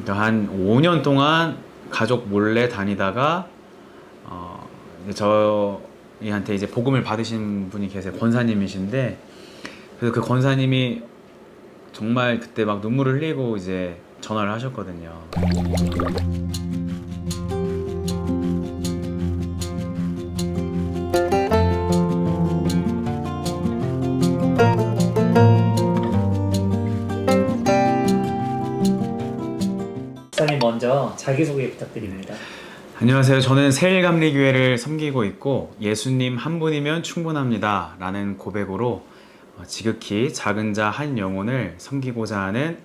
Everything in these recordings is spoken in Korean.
그러니까 한 5년 동안 가족 몰래 다니다가 이제 저희한테 이제 복음을 받으신 분이 계세요. 권사님이신데, 그래서 그 권사님이 정말 그때 막 눈물을 흘리고 이제 전화를 하셨거든요. 목사님 먼저 자기소개 부탁드립니다. 안녕하세요. 저는 새일감리교회를 섬기고 있고 예수님 한 분이면 충분합니다 라는 고백으로 지극히 작은 자 한 영혼을 섬기고자 하는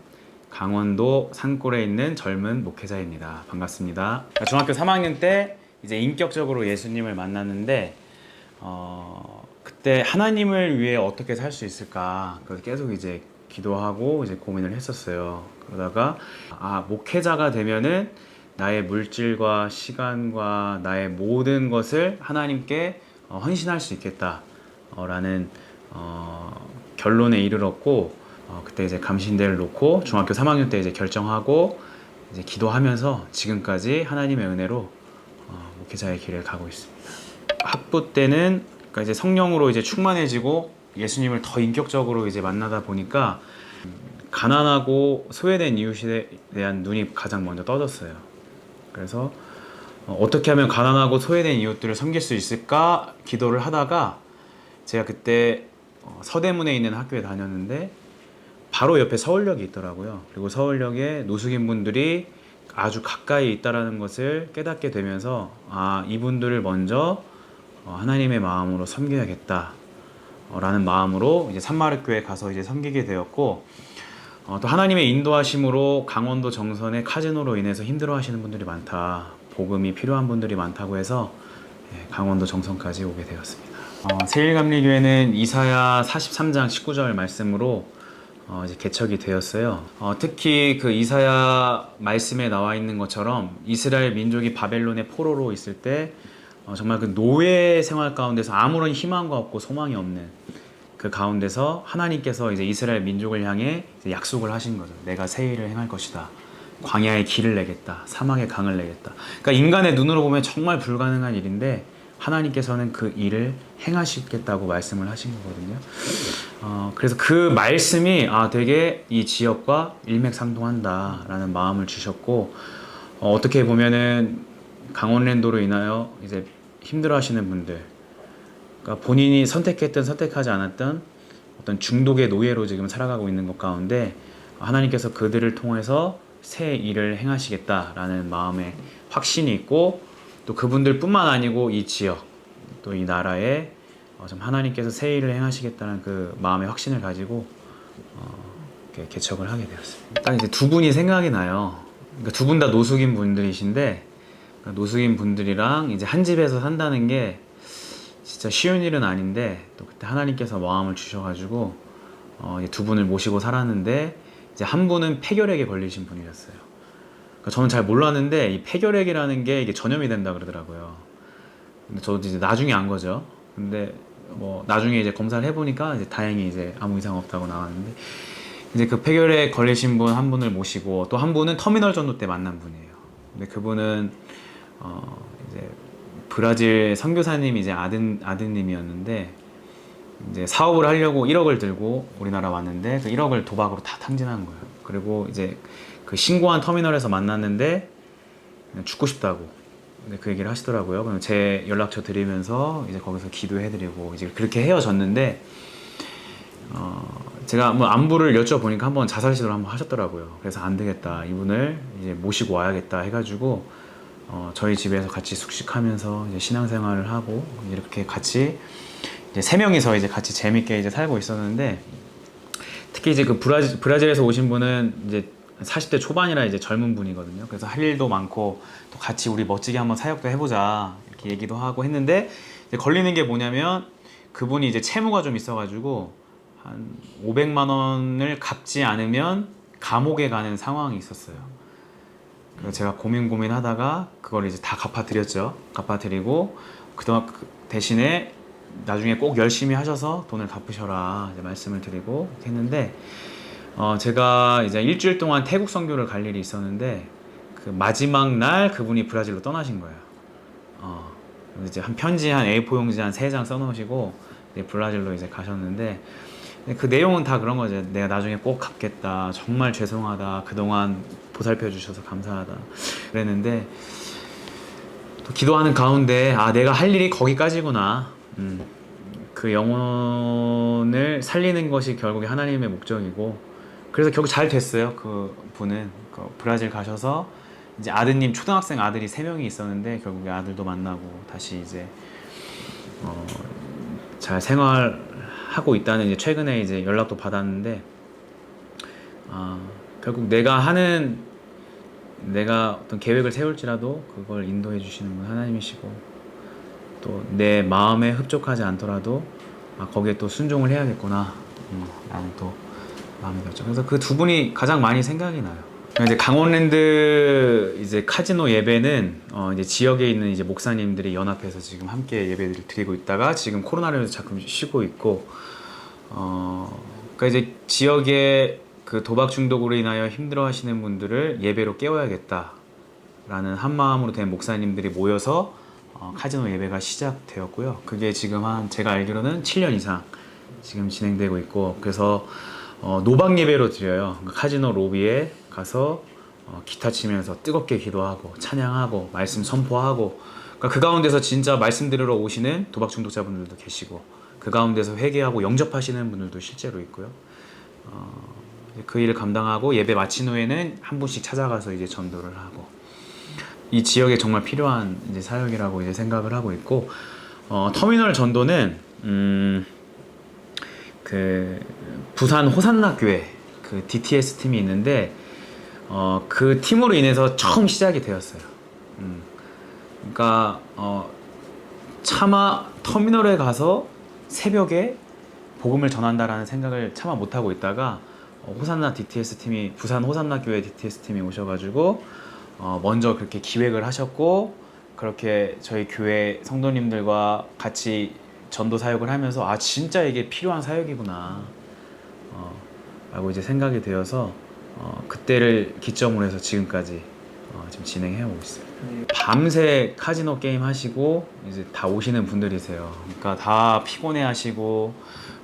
강원도 산골에 있는 젊은 목회자입니다. 반갑습니다. 중학교 3학년 때 이제 인격적으로 예수님을 만났는데 그때 하나님을 위해 어떻게 살 수 있을까 그래서 계속 이제 기도하고 이제 고민을 했었어요. 그러다가 목회자가 되면은 나의 물질과 시간과 나의 모든 것을 하나님께 헌신할 수 있겠다 라는 결론에 이르렀고 그때 이제 감신대를 놓고 중학교 3학년 때 이제 결정하고 이제 기도하면서 지금까지 하나님의 은혜로 목회자의 길을 가고 있습니다. 학부 때는 그러니까 이제 성령으로 이제 충만해지고 예수님을 더 인격적으로 이제 만나다 보니까 가난하고 소외된 이웃에 대한 눈이 가장 먼저 떠졌어요. 그래서 어떻게 하면 가난하고 소외된 이웃들을 섬길 수 있을까 기도를 하다가 제가 그때 서대문에 있는 학교에 다녔는데 바로 옆에 서울역이 있더라고요. 그리고 서울역에 노숙인 분들이 아주 가까이 있다라는 것을 깨닫게 되면서 이분들을 먼저 하나님의 마음으로 섬겨야겠다 라는 마음으로 이제 산마르교에 가서 이제 섬기게 되었고 또 하나님의 인도하심으로 강원도 정선의 카지노로 인해서 힘들어하시는 분들이 많다, 복음이 필요한 분들이 많다고 해서 강원도 정선까지 오게 되었습니다. 새일감리교회는 이사야 43장 19절 말씀으로 이제 개척이 되었어요. 특히 그 이사야 말씀에 나와 있는 것처럼 이스라엘 민족이 바벨론의 포로로 있을 때 정말 그 노예 생활 가운데서 아무런 희망과 없고 소망이 없는 그 가운데서 하나님께서 이제 이스라엘 민족을 향해 이제 약속을 하신 거죠. 내가 새 일을 행할 것이다. 광야의 길을 내겠다. 사막의 강을 내겠다. 그러니까 인간의 눈으로 보면 정말 불가능한 일인데 하나님께서는 그 일을 행하시겠다고 말씀을 하신 거거든요. 그래서 그 말씀이 되게 이 지역과 일맥상통한다라는 마음을 주셨고 어떻게 보면은 강원랜도로 인하여 이제 힘들어하시는 분들, 그러니까 본인이 선택했든 선택하지 않았던 어떤 중독의 노예로 지금 살아가고 있는 것 가운데 하나님께서 그들을 통해서 새 일을 행하시겠다라는 마음의 확신이 있고 또 그분들뿐만 아니고 이 지역 또 이 나라에 좀 하나님께서 새 일을 행하시겠다는 그 마음의 확신을 가지고 이렇게 개척을 하게 되었습니다. 딱 이제 두 분이 생각이 나요. 그러니까 두 분 다 노숙인 분들이신데 노숙인 분들이랑 이제 한 집에서 산다는 게 진짜 쉬운 일은 아닌데 또 그때 하나님께서 마음을 주셔가지고 이제 두 분을 모시고 살았는데 이제 한 분은 폐결핵에 걸리신 분이셨어요. 그러니까 저는 잘 몰랐는데 이 폐결핵이라는 게 이게 전염이 된다 그러더라고요. 근데 저도 이제 나중에 안 거죠. 근데 뭐 나중에 이제 검사를 해보니까 이제 다행히 이제 아무 이상 없다고 나왔는데 이제 그 폐결핵 걸리신 분 한 분을 모시고 또 한 분은 터미널 전도 때 만난 분이에요. 근데 그분은 이제 브라질 선교사님이 이제 아드님이었는데 이제 사업을 하려고 1억을 들고 우리나라 왔는데 그 1억을 도박으로 다 탕진한 거예요. 그리고 이제 그 신고한 터미널에서 만났는데 그냥 죽고 싶다고 그 얘기를 하시더라고요. 그럼 제 연락처 드리면서 이제 거기서 기도해드리고 이제 그렇게 헤어졌는데 제가 뭐 안부를 여쭤보니까 한번 자살 시도를 한번 하셨더라고요. 그래서 안 되겠다, 이분을 이제 모시고 와야겠다 해가지고 저희 집에서 같이 숙식하면서 이제 신앙생활을 하고 이렇게 같이 이제 세 명이서 이제 같이 재밌게 이제 살고 있었는데 특히 이제 그 브라질에서 오신 분은 이제 40대 초반이라 이제 젊은 분이거든요. 그래서 할 일도 많고 또 같이 우리 멋지게 한번 사역도 해보자 이렇게 얘기도 하고 했는데 이제 걸리는 게 뭐냐면 그분이 이제 채무가 좀 있어가지고 한 500만 원을 갚지 않으면 감옥에 가는 상황이 있었어요. 그래서 제가 고민하다가 그걸 이제 다 갚아드렸죠. 갚아드리고 그동안 대신에 나중에 꼭 열심히 하셔서 돈을 갚으셔라 이제 말씀을 드리고 했는데 제가 이제 일주일 동안 태국 선교를 갈 일이 있었는데 그 마지막 날 그분이 브라질로 떠나신 거예요. 그래서 이제 한 편지 한 A4 용지 한 3장 써놓으시고 이제 브라질로 이제 가셨는데 그 내용은 다 그런 거죠. 내가 나중에 꼭 갚겠다. 정말 죄송하다. 그동안 보살펴 주셔서 감사하다. 그랬는데 또 기도하는 가운데 내가 할 일이 거기까지구나. 그 영혼을 살리는 것이 결국에 하나님의 목적이고 그래서 결국 잘 됐어요. 그 분은 브라질 가셔서 이제 아드님 초등학생 아들이 3명이 있었는데 결국에 아들도 만나고 다시 이제 잘 생활하고 있다는 이제 최근에 이제 연락도 받았는데 결국 내가 어떤 계획을 세울지라도 그걸 인도해 주시는 분 하나님이시고 또 내 마음에 흡족하지 않더라도 거기에 또 순종을 해야겠구나 라는 또 마음이 들었죠. 그래서 그 두 분이 가장 많이 생각이 나요. 이제 강원랜드 이제 카지노 예배는 이제 지역에 있는 이제 목사님들이 연합해서 지금 함께 예배를 드리고 있다가 지금 코로나로 인해서 자꾸 쉬고 있고 그러니까 이제 지역에 그 도박 중독으로 인하여 힘들어하시는 분들을 예배로 깨워야겠다라는 한 마음으로 된 목사님들이 모여서 카지노 예배가 시작되었고요. 그게 지금 제가 알기로는 7년 이상 지금 진행되고 있고 그래서 노박 예배로 드려요. 그러니까 카지노 로비에 가서 기타 치면서 뜨겁게 기도하고 찬양하고 말씀 선포하고 그러니까 그 가운데서 진짜 말씀 들으러 오시는 도박 중독자분들도 계시고 그 가운데서 회개하고 영접하시는 분들도 실제로 있고요. 그 일을 감당하고 예배 마친 후에는 한 분씩 찾아가서 이제 전도를 하고 이 지역에 정말 필요한 이제 사역이라고 이제 생각을 하고 있고 터미널 전도는 그 부산 호산나 교회 그 DTS 팀이 있는데 그 팀으로 인해서 처음 시작이 되었어요. 그러니까 차마 터미널에 가서 새벽에 복음을 전한다라는 생각을 차마 못 하고 있다가 호산나 DTS 팀이 부산 호산나 교회 DTS 팀이 오셔가지고 먼저 그렇게 기획을 하셨고 그렇게 저희 교회 성도님들과 같이 전도 사역을 하면서 진짜 이게 필요한 사역이구나 라고 이제 생각이 되어서 그때를 기점으로 해서 지금까지 지금 진행해 오고 있어요. 밤새 카지노 게임 하시고 이제 다 오시는 분들이세요. 그러니까 다 피곤해 하시고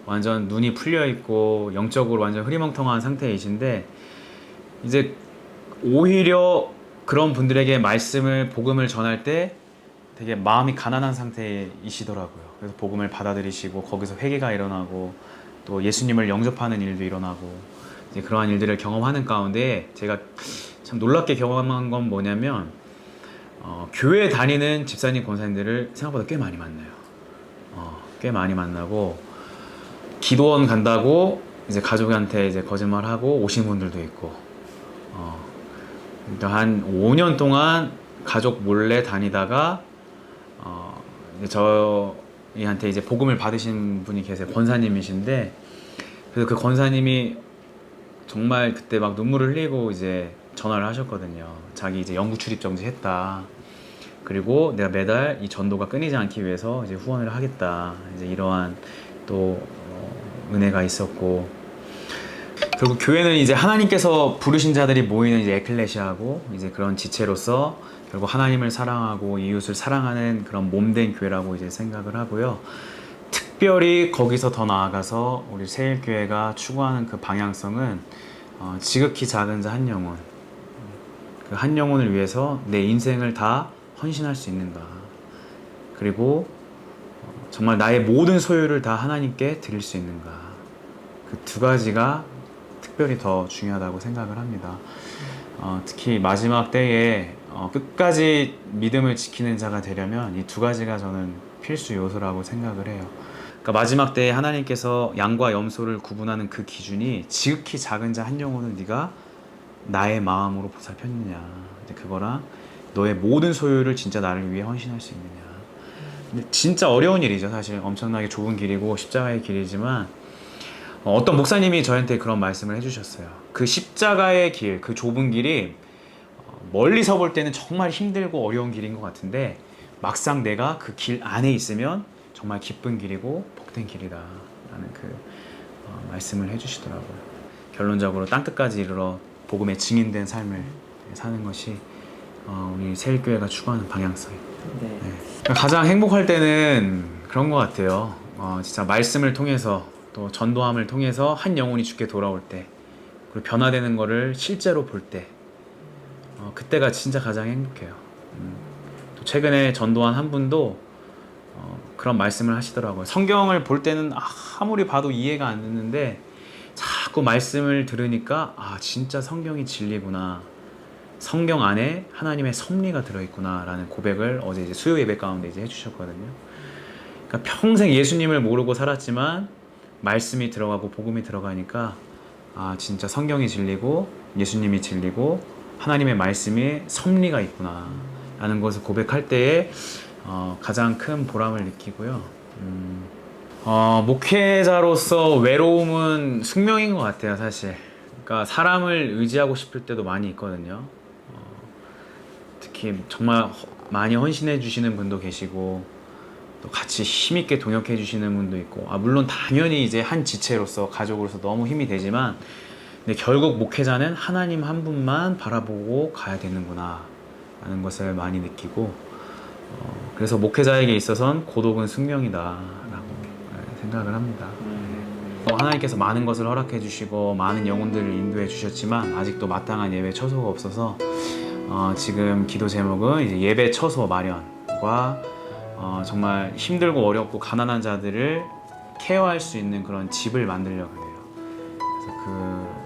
완전 눈이 풀려 있고 영적으로 완전 흐리멍텅한 상태이신데 이제 오히려 그런 분들에게 복음을 전할 때 되게 마음이 가난한 상태이시더라고요. 그래서 복음을 받아들이시고 거기서 회개가 일어나고 또 예수님을 영접하는 일도 일어나고 이제 그러한 일들을 경험하는 가운데 제가 참 놀랍게 경험한 건 뭐냐면 교회 다니는 집사님 권사님들을 생각보다 꽤 많이 만나요. 꽤 많이 만나고 기도원 간다고 이제 가족한테 이제 거짓말하고 오신 분들도 있고 그러니까 한 5년 동안 가족 몰래 다니다가 이제 저희한테 이제 복음을 받으신 분이 계세요. 권사님이신데 그래서 그 권사님이 정말 그때 막 눈물을 흘리고 이제 전화를 하셨거든요. 자기 이제 영구 출입 정지했다. 그리고 내가 매달 이 전도가 끊이지 않기 위해서 이제 후원을 하겠다. 이제 이러한 또 은혜가 있었고 결국 교회는 이제 하나님께서 부르신 자들이 모이는 이제 에클레시아고 이제 그런 지체로서 결국 하나님을 사랑하고 이웃을 사랑하는 그런 몸된 교회라고 이제 생각을 하고요. 특별히 거기서 더 나아가서 우리 세일교회가 추구하는 그 방향성은 지극히 작은 자 한 영혼 그 한 영혼을 위해서 내 인생을 다 헌신할 수 있는가 그리고 정말 나의 모든 소유를 다 하나님께 드릴 수 있는가 그 두 가지가 특별히 더 중요하다고 생각을 합니다. 특히 마지막 때에 끝까지 믿음을 지키는 자가 되려면 이 두 가지가 저는 필수 요소라고 생각을 해요. 그러니까 마지막 때에 하나님께서 양과 염소를 구분하는 그 기준이 지극히 작은 자 한 영혼은 네가 나의 마음으로 보살폈느냐 그거랑 너의 모든 소유를 진짜 나를 위해 헌신할 수 있느냐. 근데 진짜 어려운 일이죠. 사실 엄청나게 좁은 길이고 십자가의 길이지만 어떤 목사님이 저한테 그런 말씀을 해주셨어요. 그 십자가의 길, 그 좁은 길이 멀리서 볼 때는 정말 힘들고 어려운 길인 것 같은데 막상 내가 그 길 안에 있으면 정말 기쁜 길이고 복된 길이다 라는 그 말씀을 해주시더라고요. 결론적으로 땅끝까지 이르러 복음에 증인된 삶을 사는 것이 우리 세일교회가 추구하는 방향성입니다. 네. 가장 행복할 때는 그런 것 같아요. 진짜 말씀을 통해서 또 전도함을 통해서 한 영혼이 주께 돌아올 때, 그리고 변화되는 거를 실제로 볼 때, 그때가 진짜 가장 행복해요. 또 최근에 전도한 한 분도 그런 말씀을 하시더라고요. 성경을 볼 때는 아무리 봐도 이해가 안 되는데 자꾸 말씀을 들으니까 진짜 성경이 진리구나. 성경 안에 하나님의 섭리가 들어있구나 라는 고백을 어제 이제 수요 예배 가운데 이제 해주셨거든요. 그러니까 평생 예수님을 모르고 살았지만 말씀이 들어가고 복음이 들어가니까 진짜 성경이 진리고 예수님이 진리고 하나님의 말씀에 섭리가 있구나 라는 것을 고백할 때에 가장 큰 보람을 느끼고요. 목회자로서 외로움은 숙명인 것 같아요, 사실. 그러니까 사람을 의지하고 싶을 때도 많이 있거든요. 특히 정말 많이 헌신해 주시는 분도 계시고 또 같이 힘있게 동역해 주시는 분도 있고 물론 당연히 이제 한 지체로서 가족으로서 너무 힘이 되지만 근데 결국 목회자는 하나님 한 분만 바라보고 가야 되는구나 라는 것을 많이 느끼고 그래서 목회자에게 있어서는 고독은 숙명이다 라고 생각을 합니다. 하나님께서 많은 것을 허락해 주시고 많은 영혼들을 인도해 주셨지만 아직도 마땅한 예배 처소가 없어서 지금 기도 제목은 이제 예배 처소 마련과 정말 힘들고 어렵고 가난한 자들을 케어할 수 있는 그런 집을 만들려고 해요. 그래서 그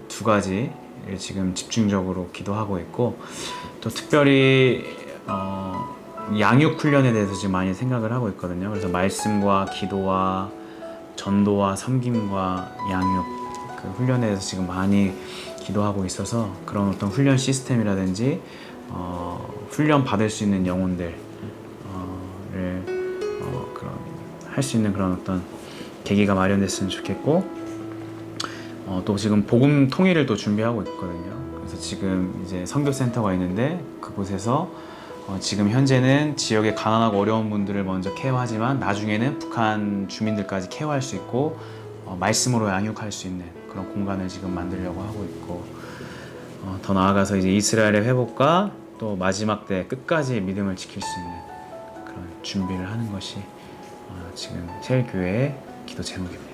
두 가지를 지금 집중적으로 기도하고 있고 또 특별히 양육 훈련에 대해서 지금 많이 생각을 하고 있거든요. 그래서 말씀과 기도와 전도와 섬김과 양육 그 훈련에 대해서 지금 많이 기도하고 있어서 그런 어떤 훈련 시스템이라든지 훈련 받을 수 있는 영혼들을 그런 할 수 있는 그런 어떤 계기가 마련됐으면 좋겠고 또 지금 복음 통일을 또 준비하고 있거든요. 그래서 지금 이제 선교센터가 있는데 그곳에서 지금 현재는 지역의 가난하고 어려운 분들을 먼저 케어하지만 나중에는 북한 주민들까지 케어할 수 있고 말씀으로 양육할 수 있는 그런 공간을 지금 만들려고 하고 있고 더 나아가서 이제 이스라엘의 회복과 또 마지막 때 끝까지 믿음을 지킬 수 있는 그런 준비를 하는 것이 지금 세일교회의 기도 제목입니다.